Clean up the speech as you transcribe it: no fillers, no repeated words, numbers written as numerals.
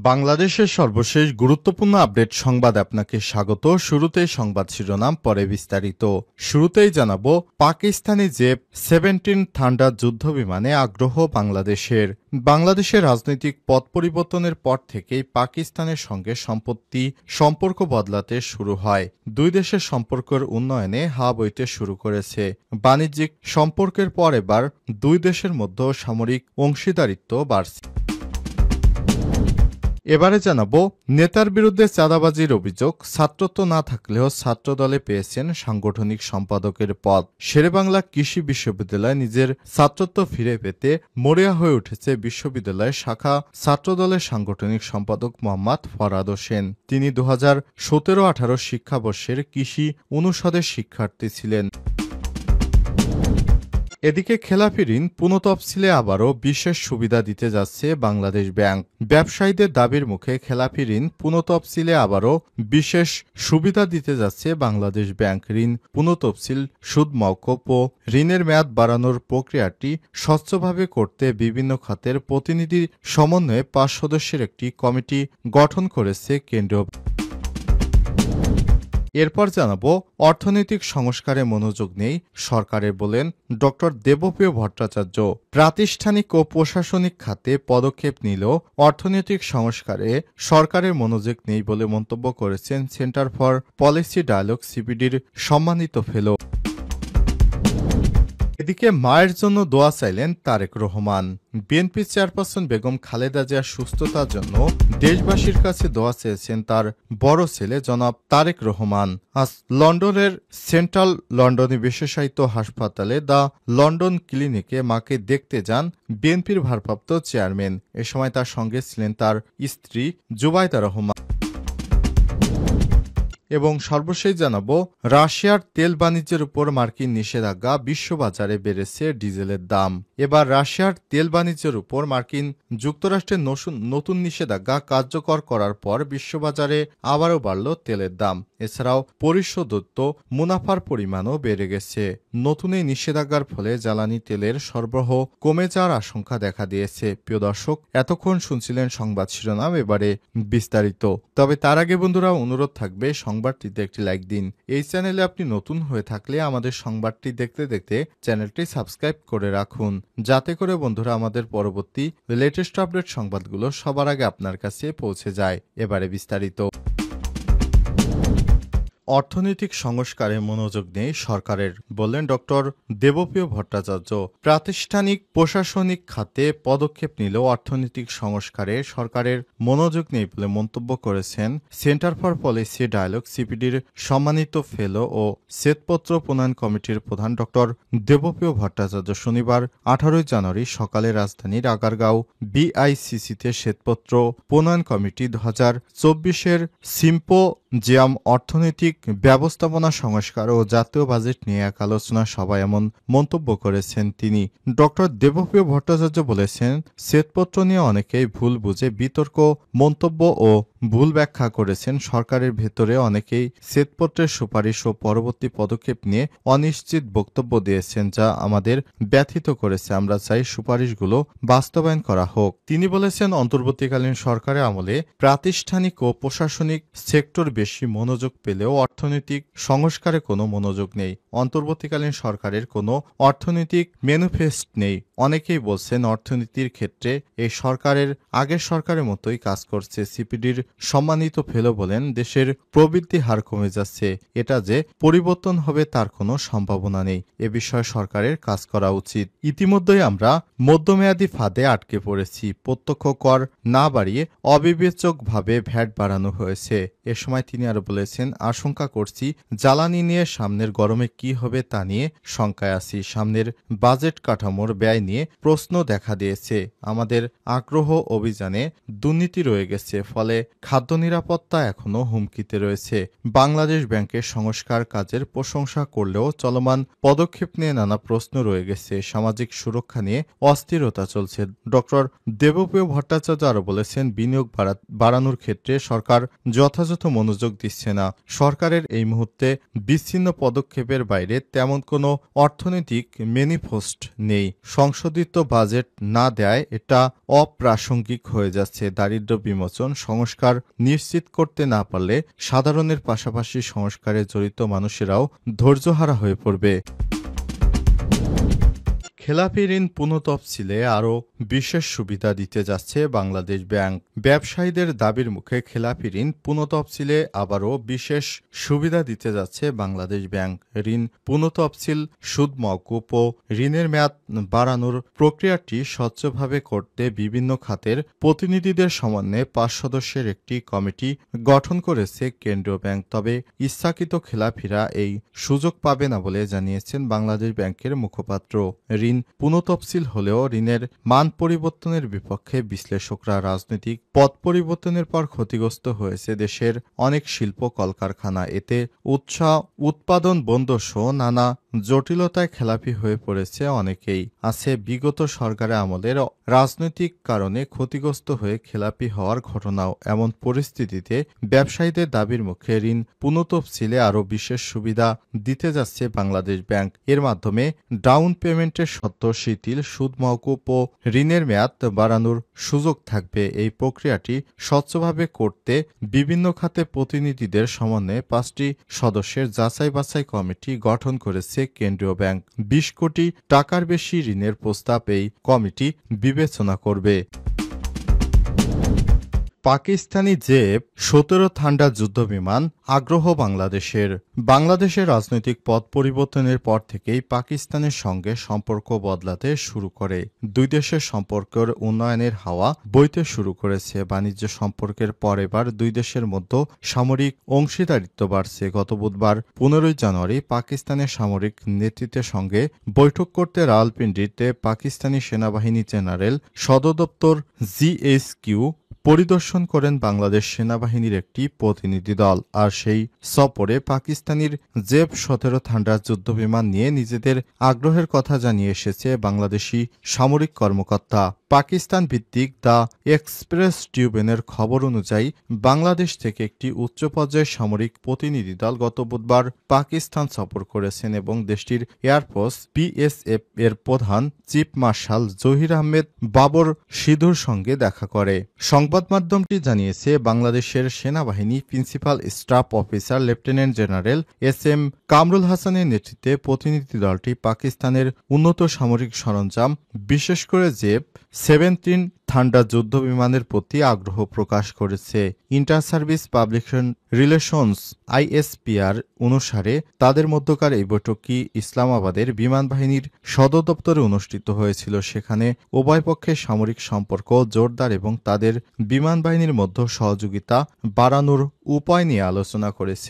বাংলাদেশের সর্বশেষ গুরুত্বপূর্ণ আপডেট সংবাদ আপনাকে স্বাগত। শুরুতেই সংবাদ শিরোনাম, পরে বিস্তারিত। শুরুতেই জানাবো, পাকিস্তানি জেফ-17 থান্ডার যুদ্ধবিমানে আগ্রহ বাংলাদেশের। বাংলাদেশের রাজনৈতিক পথ পরিবর্তনের পর থেকেই পাকিস্তানের সঙ্গে সম্পর্ক বদলাতে শুরু হয়। দুই দেশের সম্পর্কের উন্নয়নে হাওয়া বইতে শুরু করেছে। বাণিজ্যিক সম্পর্কের পর এবার দুই দেশের মধ্যে সামরিক অংশীদারিত্ব বাড়ছে। এবারে জানাবো, নেতার বিরুদ্ধে চাঁদাবাজির অভিযোগ, ছাত্রত্ব না থাকলেও ছাত্রদলে পেয়েছেন সাংগঠনিক সম্পাদকের পদ। শেরেবাংলা কৃষি বিশ্ববিদ্যালয় নিজের ছাত্রত্ব ফিরে পেতে মরিয়া হয়ে উঠেছে বিশ্ববিদ্যালয়ের শাখা ছাত্রদলের সাংগঠনিক সম্পাদক মোহাম্মদ ফরহাদ হোসেন। তিনি 2017-18 শিক্ষাবর্ষের কৃষি অনুষদের শিক্ষার্থী ছিলেন। এদিকে খেলাপি ঋণ পুনঃতফসিলে আবারও বিশেষ সুবিধা দিতে যাচ্ছে বাংলাদেশ ব্যাংক। ব্যবসায়ীদের দাবির মুখে খেলাপি ঋণ পুনঃতফসিলে আবারও বিশেষ সুবিধা দিতে যাচ্ছে বাংলাদেশ ব্যাংক। ঋণ পুনঃতফসিল, সুদ মওকুফ ও ঋণের মেয়াদ বাড়ানোর প্রক্রিয়াটি স্বচ্ছভাবে করতে বিভিন্ন খাতের প্রতিনিধির সমন্বয়ে 5 সদস্যের একটি কমিটি গঠন করেছে কেন্দ্রীয়। এরপর জানাবো, অর্থনৈতিক সংস্কারে মনোযোগ নেই সরকারের, বলেন ড দেবপ্রিয় ভট্টাচার্য। প্রাতিষ্ঠানিক ও প্রশাসনিক খাতে পদক্ষেপ নিলেও অর্থনৈতিক সংস্কারে সরকারের মনোযোগ নেই বলে মন্তব্য করেছেন সেন্টার ফর পলিসি ডায়ালগ সিপিডির সম্মানিত ফেলো। এদিকে মায়ের জন্য দোয়া চাইলেন তারেক রহমান। বিএনপি চেয়ারপারসন বেগম খালেদা জিয়ার সুস্থতার জন্য দেশবাসীর কাছে দোয়া চেয়েছেন তার বড় ছেলে জনাব তারেক রহমান। আজ লন্ডনের সেন্ট্রাল লন্ডনে বিশেষায়িত হাসপাতালে দ্য লন্ডন ক্লিনিকে মাকে দেখতে যান বিএনপির ভারপ্রাপ্ত চেয়ারম্যান। এ সময় তার সঙ্গে ছিলেন তার স্ত্রী জুবাইদা রহমান। এবং সর্বশেষ জানাবো, রাশিয়ার তেল বাণিজ্যের উপর মার্কিন নিষেধাজ্ঞা, বিশ্ববাজারে বেড়েছে ডিজেলের দাম। এবার রাশিয়ার তেল বাণিজ্যের উপর মার্কিন যুক্তরাষ্ট্রের নতুন নিষেধাজ্ঞা কার্যকর করার পর বিশ্ববাজারে আবারও বাড়ল তেলের দাম। এছাড়াও পরিশোধিত মুনাফার পরিমাণও বেড়ে গেছে। নতুন এই নিষেধাজ্ঞার ফলে জ্বালানি তেলের সরবরাহ কমে যাওয়ার আশঙ্কা দেখা দিয়েছে। প্রিয় দর্শক, এতক্ষণ শুনছিলেন সংবাদ শিরোনাম, এবারে বিস্তারিত। তবে তার আগে বন্ধুরা, অনুরোধ থাকবে সংবাদটিতে একটি লাইক দিন। এই চ্যানেলে আপনি নতুন হয়ে থাকলে আমাদের সংবাদটি দেখতে দেখতে চ্যানেলটি সাবস্ক্রাইব করে রাখুন, যাতে করে বন্ধুরা আমাদের পরবর্তী লেটেস্ট আপডেট সংবাদগুলো সবার আগে আপনার কাছে পৌঁছে যায়। এবারে বিস্তারিত। অর্থনৈতিক সংস্কারে মনোযোগ নেই সরকারের, বললেন ড দেবপ্রিয় ভট্টাচার্য। প্রাতিষ্ঠানিক প্রশাসনিক খাতে পদক্ষেপ নিলেও অর্থনৈতিক সংস্কারে সরকারের মনোযোগ নেই বলে মন্তব্য করেছেন সেন্টার ফর পলিসি ডায়ালগ সিপিডির সম্মানিত ফেলো ও শ্বেতপত্র প্রণয়ন কমিটির প্রধান ড দেবপ্রিয় ভট্টাচার্য। শনিবার 18 জানুয়ারি সকালে রাজধানীর আগারগাঁও বিআইসিসিতে শ্বেতপত্র প্রণয়ন কমিটি 2024-এর সিম্পোজিয়াম অর্থনৈতিক ব্যবস্থাপনা সংস্কার ও জাতীয় বাজেট নিয়ে এক আলোচনা সভায় এমন মন্তব্য করেছেন তিনি। ড দেবপ্রিয় ভট্টাচার্য বলেছেন, শ্বেতপত্র নিয়ে অনেকেই ভুল বুঝে বিতর্ক, মন্তব্য ও ভুল ব্যাখ্যা করেছেন। সরকারের ভেতরে অনেকেই শ্বেতপত্রের সুপারিশ ও পরবর্তী পদক্ষেপ নিয়ে অনিশ্চিত বক্তব্য দিয়েছেন, যা আমাদের ব্যথিত করেছে। আমরা চাই সুপারিশগুলো বাস্তবায়ন করা হোক। তিনি বলেছেন, অন্তর্বর্তীকালীন সরকারের আমলে প্রাতিষ্ঠানিক ও প্রশাসনিক সেক্টর বেশি মনোযোগ পেলেও অর্থনৈতিক সংস্কারে কোনো মনোযোগ নেই। অন্তর্বর্তীকালীন সরকারের কোনো অর্থনৈতিক ম্যানিফেস্ট নেই। অনেকেই বলছেন অর্থনীতির ক্ষেত্রে এই সরকারের আগের সরকারের মতোই কাজ করছে। সিপিডির সম্মানিত ফেলো বলেন, দেশের প্রবৃদ্ধি হার কমে যাচ্ছে। এটা যে পরিবর্তন হবে তার কোনো সম্ভাবনা নেই। এ বিষয়ে সরকারের কাজ করা উচিত। ইতিমধ্যেই আমরা মধ্যমেয়াদী ফাঁদে আটকে পড়েছি। প্রত্যক্ষ কর না বাড়িয়ে অবিবেচকভাবে ভ্যাট বাড়ানো হয়েছে। এ সময় তিনি আরো বলেছেন, আশঙ্কা করছি জ্বালানি নিয়ে সামনের গরমে কি হবে তা নিয়ে শঙ্কায় আছি। সামনের বাজেট কাঠামোর ব্যয় নিয়ে প্রশ্ন দেখা দিয়েছে। আমাদের আগ্রহ অভিযানে দুর্নীতি রয়ে গেছে, ফলে খাদ্য নিরাপত্তা এখনো হুমকিতে রয়েছে। বাংলাদেশ ব্যাংকের সংস্কার কাজের প্রশংসা করলেও চলমান পদক্ষেপ নিয়ে নানা প্রশ্ন রয়ে গেছে। সামাজিক সুরক্ষা নিয়ে অস্থিরতা চলছে। ড দেবপ্রিয় ভট্টাচার্য আরো বলেছেন, বিনিয়োগ বাড়ানোর ক্ষেত্রে সরকার যথাযথ মনোযোগ মনোযোগ দিচ্ছে না। সরকারের এই মুহূর্তে বিচ্ছিন্ন পদক্ষেপের বাইরে তেমন কোনো অর্থনৈতিক ম্যানিফেস্ট নেই। সংশোধিত বাজেট না দেয় এটা অপ্রাসঙ্গিক হয়ে যাচ্ছে। দারিদ্র্য বিমোচন সংস্কার নিশ্চিত করতে না পারলে সাধারণের পাশাপাশি সংস্কারে জড়িত মানুষেরাও ধৈর্যহারা হয়ে পড়বে। খেলাপি ঋণ পুনঃতফসিলে আরও বিশেষ সুবিধা দিতে যাচ্ছে বাংলাদেশ ব্যাংক। ব্যবসায়ীদের দাবির মুখে খেলাপি ঋণ পুনঃতফসিলে আবারও বিশেষ সুবিধা দিতে যাচ্ছে বাংলাদেশ ব্যাংক। ঋণ পুনঃতফসিল, সুদ মওকুফ ও ঋণের মেয়াদ বাড়ানোর প্রক্রিয়াটি স্বচ্ছভাবে করতে বিভিন্ন খাতের প্রতিনিধিদের সমন্বয়ে ৫ সদস্যের একটি কমিটি গঠন করেছে কেন্দ্রীয় ব্যাংক। তবে ইচ্ছাকৃত খেলাপিরা এই সুযোগ পাবে না বলে জানিয়েছেন বাংলাদেশ ব্যাংকের মুখপাত্র। ঋণ পুনঃতফসিল হলেও ঋণের মান পরিবর্তনের বিপক্ষে বিশ্লেষকরা। রাজনৈতিক পথ পরিবর্তনের পর ক্ষতিগ্রস্ত হয়েছে দেশের অনেক শিল্প কলকারখানা। এতে উৎপাদন বন্ধ সহ নানা জটিলতায় খেলাপি হয়ে পড়েছে অনেকেই। আছে বিগত সরকারের আমলের রাজনৈতিক কারণে ক্ষতিগ্রস্ত হয়ে খেলাপি হওয়ার ঘটনাও। এমন পরিস্থিতিতে ব্যবসায়ীদের দাবির মুখে ঋণ পুনঃতফসিলে আরও বিশেষ সুবিধা দিতে যাচ্ছে বাংলাদেশ ব্যাংক। এর মাধ্যমে ডাউন পেমেন্টের শর্ত শিথিল, সুদ মওকুফ ও ঋণের মেয়াদ বাড়ানোর সুযোগ থাকবে। এই প্রক্রিয়াটি স্বচ্ছভাবে করতে বিভিন্ন খাতে প্রতিনিধিদের সমন্বয়ে ৫টি সদস্যের যাচাই বাছাই কমিটি গঠন করেছে কেন্দ্রীয় ব্যাংক। ২০ কোটি টাকার বেশি ঋণের প্রস্তাব এই কমিটি বিবেচনা করবে। পাকিস্তানি জেব ১৭ ঠান্ডা যুদ্ধবিমান আগ্রহ বাংলাদেশের রাজনৈতিক পথ পরিবর্তনের পর থেকেই পাকিস্তানের সঙ্গে সম্পর্ক বদলাতে শুরু করে। দুই দেশের সম্পর্কের উন্নয়নের হাওয়া বইতে শুরু করেছে। বাণিজ্য সম্পর্কের পর এবার দুই দেশের মধ্যে সামরিক অংশীদারিত্ব বাড়ছে। গত বুধবার ১৫ জানুয়ারি পাকিস্তানের সামরিক নেতৃত্বের সঙ্গে বৈঠক করতে রাওয়ালপিন্ডিতে পাকিস্তানি সেনাবাহিনী জেনারেল সদর দপ্তর জিএইচকিউ পরিদর্শন করেন বাংলাদেশ সেনাবাহিনীর একটি প্রতিনিধি দল। আর সেই সফরে পাকিস্তানির জেব ১৭ ঠান্ডা যুদ্ধবিমান নিয়ে নিজেদের আগ্রহের কথা জানিয়ে এসেছে বাংলাদেশি সামরিক কর্মকর্তা। পাকিস্তান ভিত্তিক দ্য এক্সপ্রেস ট্রিবিউনের খবর অনুযায়ী বাংলাদেশ থেকে একটি উচ্চ পর্যায়ের সামরিক প্রতিনিধি দল গত বুধবার পাকিস্তান সফর করেছেন এবং দেশটির এয়ারফোর্স বিএসএফ এর প্রধান চিফ মার্শাল জহির আহমেদ বাবর সিধুর সঙ্গে দেখা করে। সংবাদ মাধ্যমটি জানিয়েছে বাংলাদেশের সেনাবাহিনী principal staff officer lieutenant general SM. Kamrul হাসানের নেতৃত্বে প্রতিনিধি দলটি পাকিস্তানের উন্নত সামরিক সরঞ্জাম, বিশেষ করে জেব 17 ঠান্ডা যুদ্ধবিমানের প্রতি আগ্রহ প্রকাশ করেছে। Inter service publication relations ISPR অনুসারে তাদের মধ্যকার এই বৈঠকটি ইসলামাবাদের বিমান বাহিনীর সদর দপ্তরে অনুষ্ঠিত হয়েছিল। সেখানে উভয় পক্ষের সামরিক সম্পর্ক জোরদার এবং তাদের বিমান বাহিনীর মধ্যে সহযোগিতা বাড়ানোর উপায় নিয়ে আলোচনা করেছে।